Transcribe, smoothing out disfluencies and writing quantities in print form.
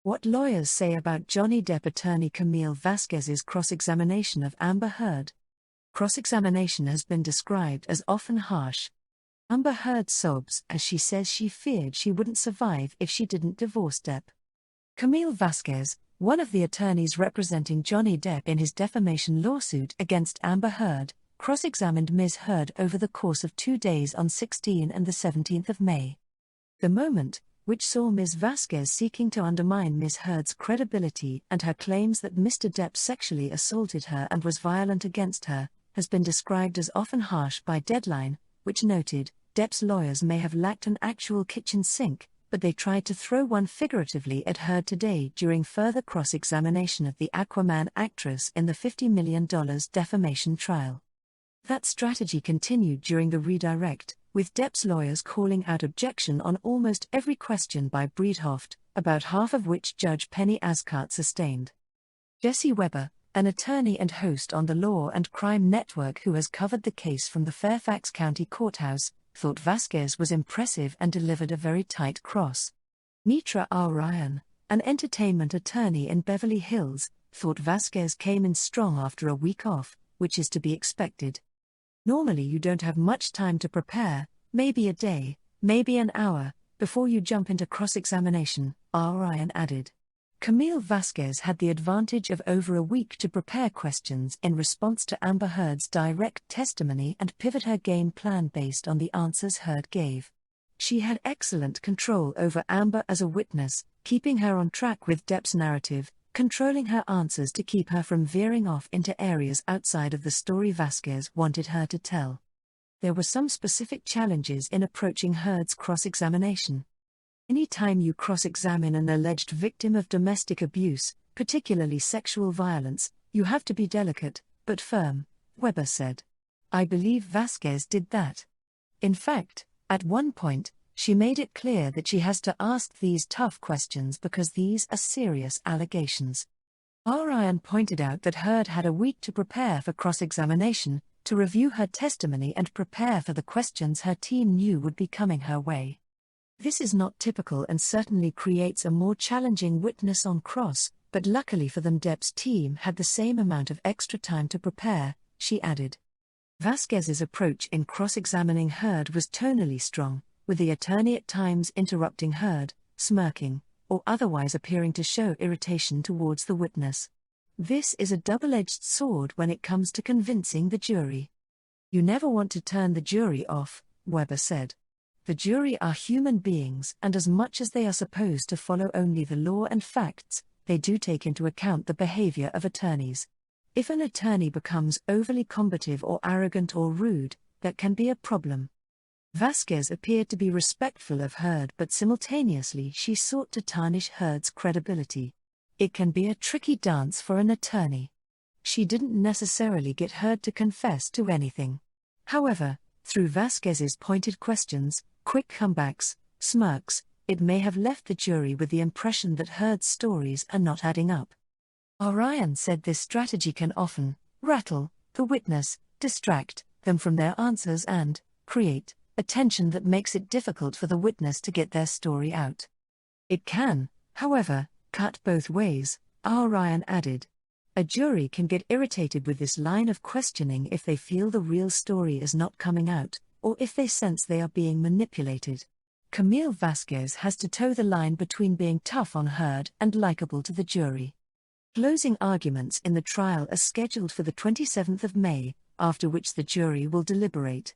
What lawyers say about Johnny Depp attorney Camille Vasquez's cross-examination of Amber Heard. Cross-examination has been described as often harsh. Amber Heard sobs as she says she feared she wouldn't survive if she didn't divorce Depp. Camille Vasquez, one of the attorneys representing Johnny Depp in his defamation lawsuit against Amber Heard, cross-examined Ms. Heard over the course of 2 days on 16 and 17 May. The moment, which saw Ms. Vasquez seeking to undermine Ms. Heard's credibility and her claims that Mr. Depp sexually assaulted her and was violent against her, has been described as often harsh by Deadline, which noted, Depp's lawyers may have lacked an actual kitchen sink, but they tried to throw one figuratively at Heard today during further cross-examination of the Aquaman actress in the $50 million defamation trial. That strategy continued during the redirect, with Depp's lawyers calling out objection on almost every question by Breedhoft, about half of which Judge Penny Ascart sustained. Jesse Weber, an attorney and host on the Law and Crime Network who has covered the case from the Fairfax County Courthouse, thought Vasquez was impressive and delivered a very tight cross. Mitra R. Ryan, an entertainment attorney in Beverly Hills, thought Vasquez came in strong after a week off, which is to be expected. Normally you don't have much time to prepare, maybe a day, maybe an hour, before you jump into cross-examination, R. Ryan added. Camille Vasquez had the advantage of over a week to prepare questions in response to Amber Heard's direct testimony and pivot her game plan based on the answers Heard gave. She had excellent control over Amber as a witness, keeping her on track with Depp's narrative, controlling her answers to keep her from veering off into areas outside of the story Vasquez wanted her to tell. There were some specific challenges in approaching Heard's cross-examination. Any time you cross-examine an alleged victim of domestic abuse, particularly sexual violence, you have to be delicate, but firm, Weber said. I believe Vasquez did that. In fact, at one point, she made it clear that she has to ask these tough questions because these are serious allegations. R. Ryan pointed out that Heard had a week to prepare for cross-examination, to review her testimony and prepare for the questions her team knew would be coming her way. This is not typical and certainly creates a more challenging witness on cross, but luckily for them Depp's team had the same amount of extra time to prepare, she added. Vasquez's approach in cross-examining Heard was tonally strong, with the attorney at times interrupting Heard, smirking, or otherwise appearing to show irritation towards the witness. This is a double-edged sword when it comes to convincing the jury. You never want to turn the jury off, Weber said. The jury are human beings, and as much as they are supposed to follow only the law and facts, they do take into account the behavior of attorneys. If an attorney becomes overly combative or arrogant or rude, that can be a problem. Vasquez appeared to be respectful of Heard, but simultaneously she sought to tarnish Heard's credibility. It can be a tricky dance for an attorney. She didn't necessarily get Heard to confess to anything. However, through Vasquez's pointed questions, quick comebacks, smirks, it may have left the jury with the impression that Heard's stories are not adding up. R. Ryan said this strategy can often rattle the witness, distract them from their answers and create a tension that makes it difficult for the witness to get their story out. It can, however, cut both ways, R. Ryan added. A jury can get irritated with this line of questioning if they feel the real story is not coming out, or if they sense they are being manipulated. Camille Vasquez has to toe the line between being tough on Heard and likable to the jury. Closing arguments in the trial are scheduled for the 27th of May, after which the jury will deliberate.